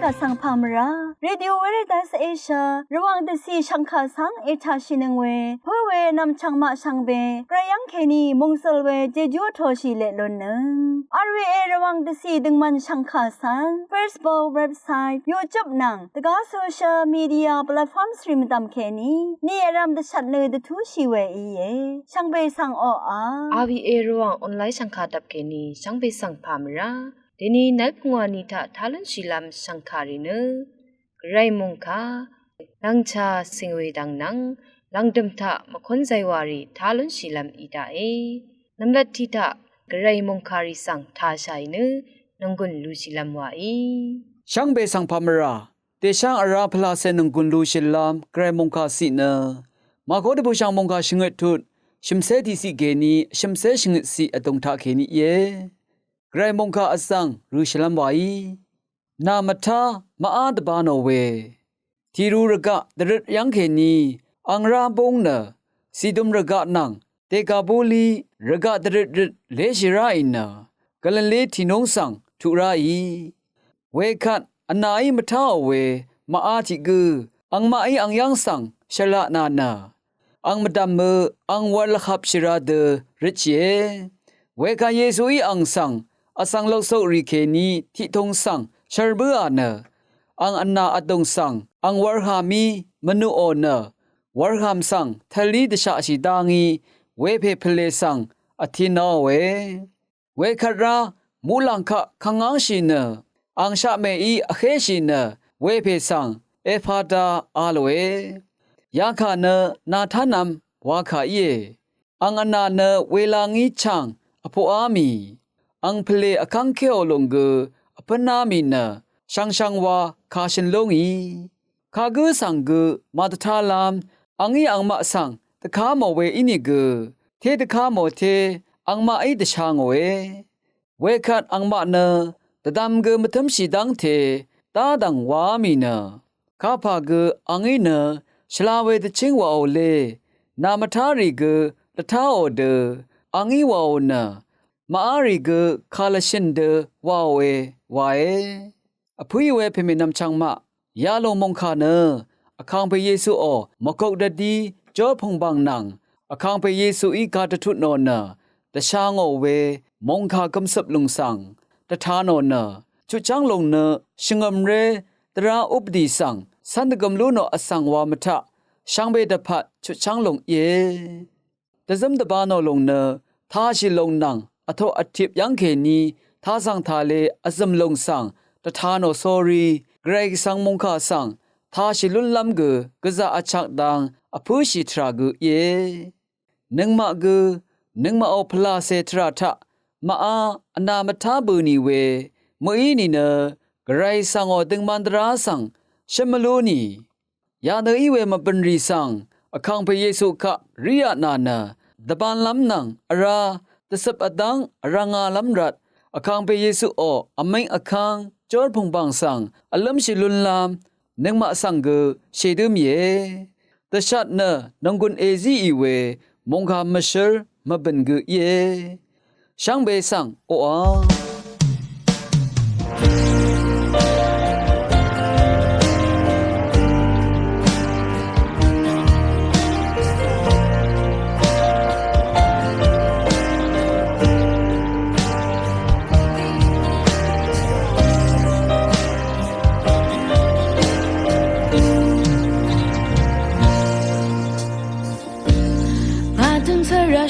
กะสังพามราเรดิโอเวเรตัสเอเชียระวังเดซีชังคาสังเอชาชินึงเวเพื่อเวนำชังมาชังเบกระยังเคนีมงสลเวเจจูโทชิเลลนนึงอาร์วีเอระวังเดซีดึงมันชังคาสัง Facebook เว็บไซต์ YouTube นังตะกาโซเชียลมีเดียแพลตฟอร์มสตรีมตามเคนีนี่รำเดชัดเลยเดทูชีเวอีเยชังเบสังออา RVA ระวังออนไลน์สังฆาดับเคนีชังเบสังพามราเดนีนักงวนิทะทาลันชิลามสังคารินไรมงคาลังชาสิงเวดังนังลังดมทะมคนใจวารีทาลันชิลามอีดาเอน้ำลัดทิทะไรมงคาริสังทาชัยนงกุนลูชิลามวาอีช่างเบสังพามราเตช่างอาราพลาเซนงกุนลูชิลามไกรมงคาสิเนมาโคดบุช่างมงคาชิงเอทุดชิมเซดีสิเกนีชิมเซชิงสิอตงทาเคนีเยไกรมงคาอสังรูชิลามวาอีนามัทามาอาดบานอเวทีรูรกะดรยังเคนีอังราบงเนสีดุมรกะนังเตกาบูลีรกะดรเลชิราอินกะลเลทีนงสังทุราอีเวคัดอนาอิมทาเวมาอาจิกืออังมาอีอังยังสังชละนานาอังมดัมเมอังวัลขับชิราเดริเชเวคันเยซูอีอังสังอสังโลโซริเคนีทิทงสังชาร์บัวเนอังอันนาอดงสังอังวาร์ฮามีมนุโอเนวาร์ฮามสังทะลีดชาชิดางีเวเพเพเลสังอธินาเวคารามูลังคะขังอังชินอังชาเมอีอเคชินเวเพสังเอฟาดาอาลเวยาคาเนนาทานำวาคาเยอังอันนาเนเวลางีชังอโปอามีอังเพลอคังเคโอลงเกอปนามีเนช่างวาคาชินลงอีคากือสังกือมาตทาลามอังอีอังมาสังตะคาโมเวอินิกือเทตะคาโมเทอังมาไอตะชางเวคัดอังมาเนตะดำกือมะทึมสีดังเทตาดังวามีเนคาพากืออังอีเนชลาเวตะชิงวาโอเลนามทารีกือตะทาโอเดอังอีวาโอเนมาอารีกือคาลชินเดวาเววาเออพุยเวเพมินำชังมะยาลงมงคาเนอคังไปเยซูอมกกดดีจอพงบังนังอคังไปเยซูอีกาตะทุนนตะชางอเวมงคากำสับลงสังตะทานนชุจังลงเนชิงอมเรตราอุปดีสังสันตกมลุนอสังวามทะช่างเบดพัดชุจังลงเยตะซัมตะบานอลงเนทาชิลงนังอโทอทิบยังเคนีทาสังทาเลอซัมลงสังตะทานอซอรีเกรกสังมงคาสังทาชิลุนลัมกือกะซาอชักดังอพุชิทรากืเยนึงมะกือนึงมะอพลาเซทราทะมะอาอนามัทธาบุนีเวมอีนีเนกไรสังอตึงมันตราสังชมโลนียาเนอีเวมะปนรีสังอคังพระเยซูคะริยะนานะดะบานลัมนังอราตะสับอดังอรางาลัมรัดอคังพระเยซูออเมงอคังจอร์พงบังสังอลัมชิลุนลามนึงมะสังเกเชดุมเยตะชัดเนนงกุนเอซีอีเวมงคามะเชอร์มะเบนกเยช่างเบสังโออา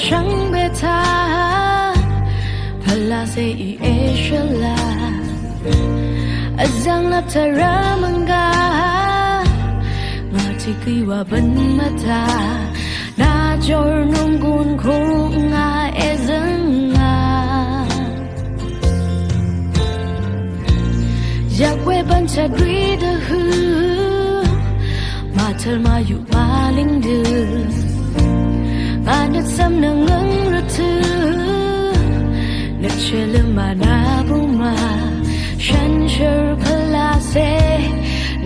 ช่างเบทาพลาเซอีเอชลาอาจังลับเธอรามังกามาที่กีว่าบันมาตานาจอร์นุ่งกุนครูงาเอซังงาอยากเวบันชาดรีดะฮือมาเธอมาอยู่มาลิงดือมาเนตซ้ำนังเงินระทือเนตเชลมานาบุมาฉันเชื่อพลาเซ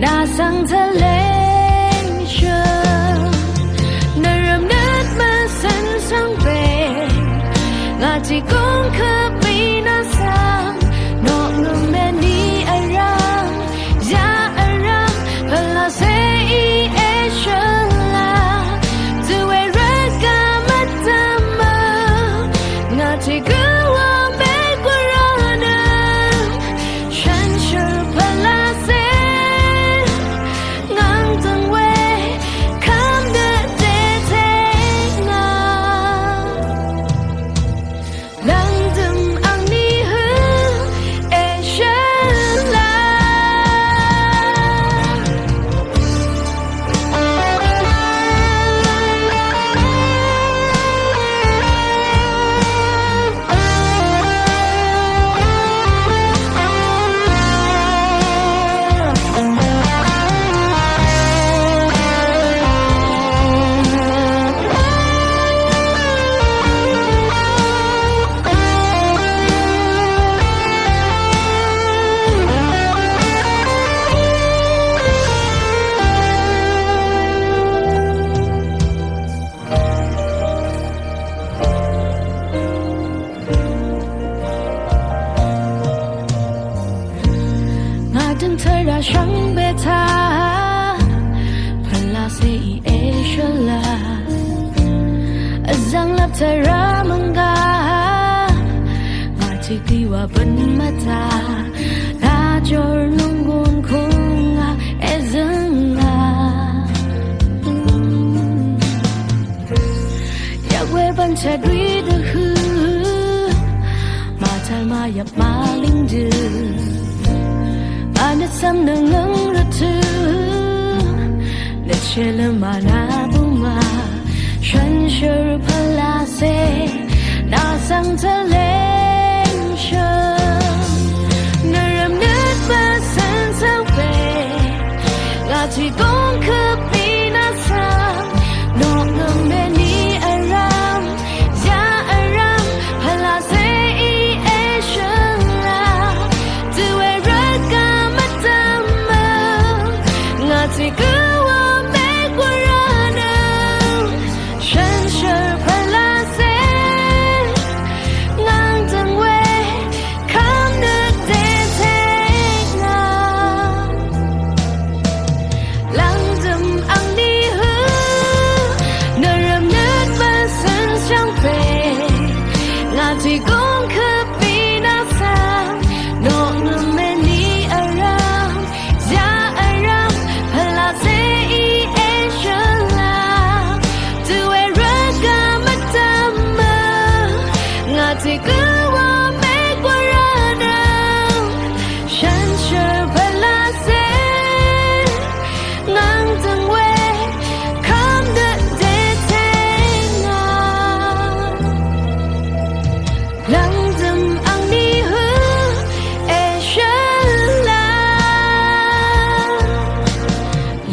นาสังทะเลเชื่อนรำนัดมาสันสังเปงาที่กงคือปีนาสังนอกนุ่มแม่นี้อารังยา ra shang be tha phala se e shala azang lap tha ra manga ma chi ti wa ban mata da jor nung gun khung ezanga ya we ban cha dwi de hu ma tal ma yap ma ling du an sam nang nang ra tu le chele ma na bu ma shan shur phala se na sang ta le chỉ con khắp đi na sa nọ ngầm bên đi aram ya aram hala se e shalla tu e raka matama nga chỉ cứ wa me qurana shan shur hala se ngang tang we come the day take now lang dum ang đi hư nơi rầm nứt và sân trong về là chỉ con khắp đi na sa nọ ngầm bên đi aram ya aram hala se e shala tu e raka matama nga chỉ cứ wa me qurana shan shur phala se ngang tang we come the day take now lang dum ang đi hư e shala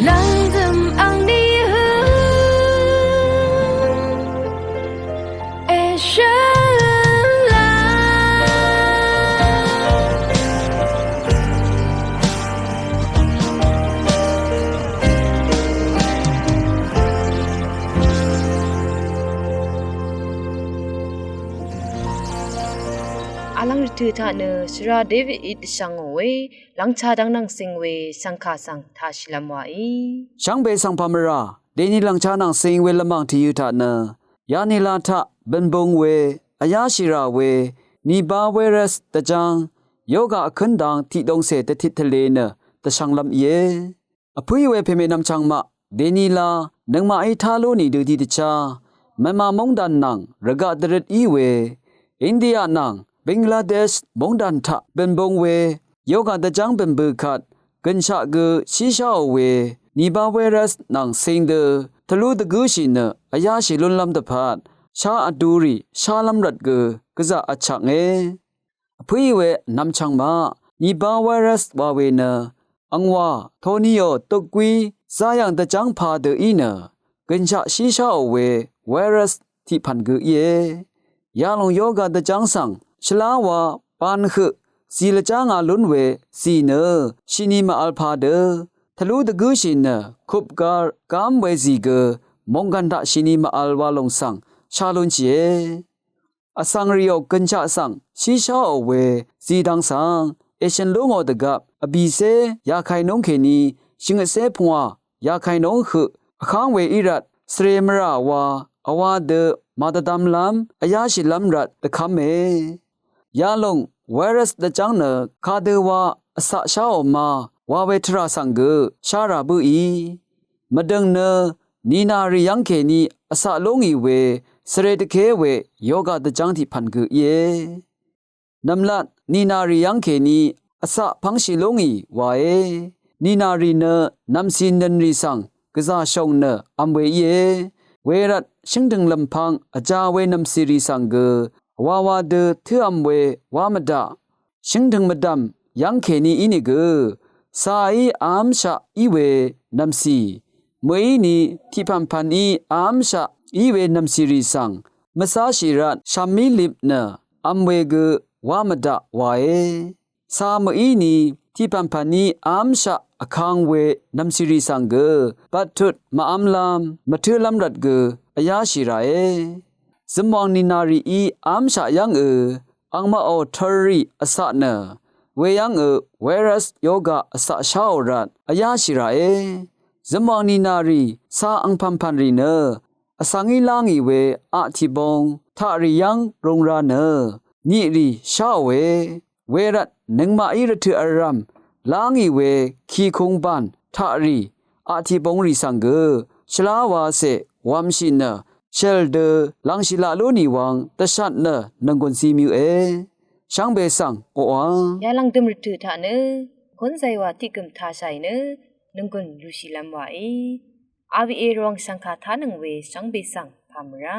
lang dum ang đi hư e shala alang ritu tha ne sra david it sang we langcha dang nang sing we sangkha sang tha shilamwa I ရှမ်းဘေဆောင်ဖမရာဒေနီလန်ချာနန်စင်ဝဲလမောင်တီယူထနာယာနီလာထဘန်ဘုံဝဲအယာရှိရာဝဲနီဘာဝဲရစ်တကြံယောဂအခန်းဒန်တီဒုံစေတတိတလေနတဆောင်လမ်ယေအဖွေဝဲဖေမေနမ်ချောင်းမဒေနီလာနငမအိထားလို့နီဒူတီတချာမမမုံဒန်နန်ရဂဒရတ်ဤဝဲအိန္ဒိယနန်ဘင်္ဂလားဒေ့ရှ်မုံဒန်ထဘန်ဘုံဝဲယောဂတကြံဘန်ဘခတ်ကန်ရှာဂရှိရှောဝဲနီဘာဝဲရစ်နန်စင်ဒทะลุตะกูชินอายาชิลุนลัมตะพาดชาอดูรีชาลัมรัดกกะซะอะชักเงอพุยเวนัมชังมานีบาไวรัสวาเวนะอังวาโทนิโอตกกุยซายังตะจังพาเดอีนะกันชะชีชาอเวไวรัสที่พันกเยยาลงโยกะตะจังสังชลาวาปานขึစီလကြငါလွန်းဝဲစီနရှိနီမအလ်ဖာဒทะลุตะกูชินคุบกากามเวซีกมงกันดะชินีมาอัลวาลงสังชาลุนเจอสังริโอกันชะสังชีชาอเวซีดังสังเอเชนลุงอตะกับอบีเซยาไคนงเคนีชิงเซพวายาไคนงขึอคังเวอิรัตสเรมราวาอวาเดมาตะดัมลัมอายาชิลัมรัตตะคัมเมยาลงไวรัสตะจังเนคาเดวาอสะชาอมาวาเวทราสังกชาราบุอีมะดังเนนีนาริยังเคนีอสะลงอีเวสเรตเคเวโยกะตะจังที่พันกเยนำลัดนีนาริยังเคนีอสะพังชิลงอีวาเอนีนารีเนนำซินดันริสังกะซาชงเนอัมเวเยเวรัตชิงดึงลำพังอาจาเวนำซิริสังกวาวาเดเทอัมเววามะดาชิงดึงมะดัมยังเคนีอินิกสายอามชะอีเวนำซีมวยนีที่พันพันอีอามชะอีเวนำซีริสังมะซาชิรัตชามิลิบเนอัมเวกวามะดะวาเอสามอีนีที่พันพันอีอามชะอคังเวนำซีริสังกปัตถุมะอัมลามมะเทลัมรัดกอายาชิราเอสมองนินารีอีอามชะยังอังมาออทอรีอสะเนเว ဝေယံဝေရစ်ယောဂအစရှောရတ်အယာရှိရာအေဇမောနီနာရီစာအန်ဖန်ဖန်ရီနအစငီလာငီဝေအတိဘုံထရီယံရုံရာနညိရီရှောဝေဝေရတ်နငမအိရထအရမ်လာငီဝေခီခုံပန်ထရီအတိဘုံရီစံဂရှလာဝါစေဝမ်ရှိနရှယ်ဒလန်ရှိလာလိုနီဝံတရှတ်နနငွန်စီမြူအေရှမ်းဘေဆန်အိုအာ ya lang tum ritu tha ne kon sai wa tikum tha sai ne nungkun lu shi lam wa e avi e rong sangkha tha nang we sang be sang phamra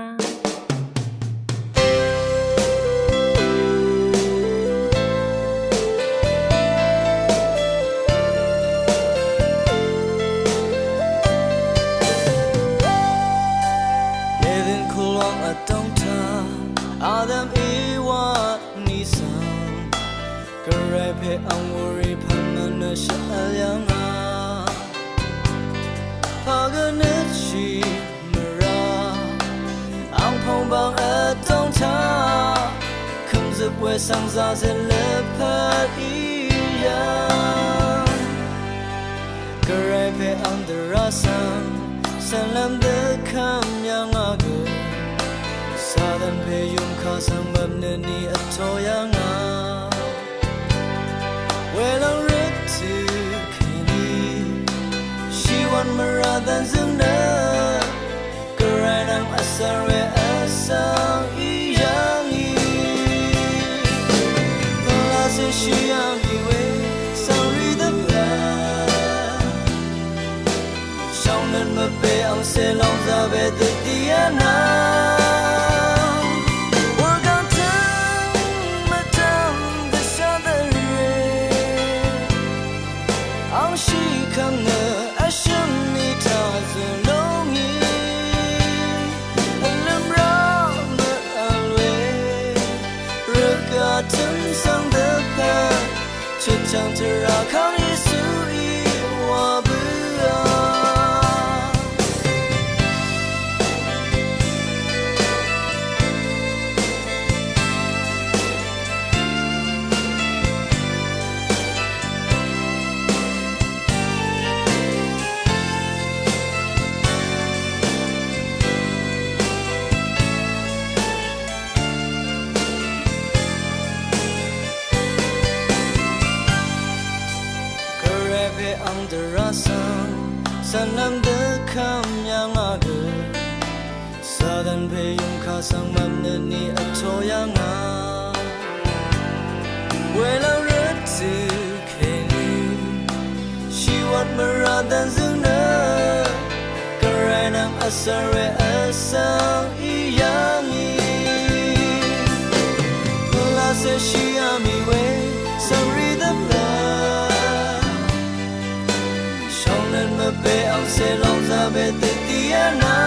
Adam ewa nisan Karepe angwari pangana shayanga Paganachi mara Ang pongbang atong ta Comes up with songs as a leopard iya Karepe andarasan Salam de kamyang agu Sadan pe yung kasang babnani at toyanga Walang ritu kini Shiwan maradan zungna Karay ng asarwe asang iyangi Wala sa siyang iwe Sorry the bad Shaunan mabe ang selong zabe de diana Chẳng thể ra khang Giêsu y hoa bữa Sanam de kamyang agu Sadan pe yung kasang mamnani at toyanga Walang ritu kini Shiwat maradan zungna Karay ng asarwe asang iyangi Wala sa siyami we Sorry the blood Mabe ang selong zabe de diana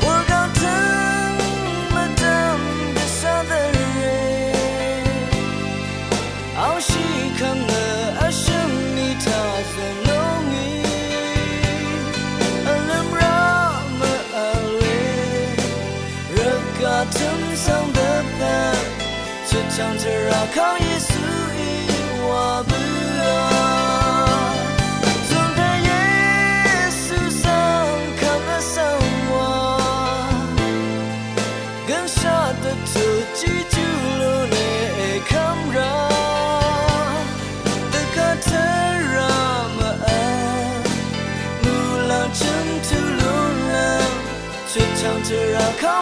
Wargatan madam de sadere Ang shikang na asham ni ta zanongi Alam rama alwe Ragatan sang dapat Chachang tera kang Yesu i wabua Chẳng thể ra khao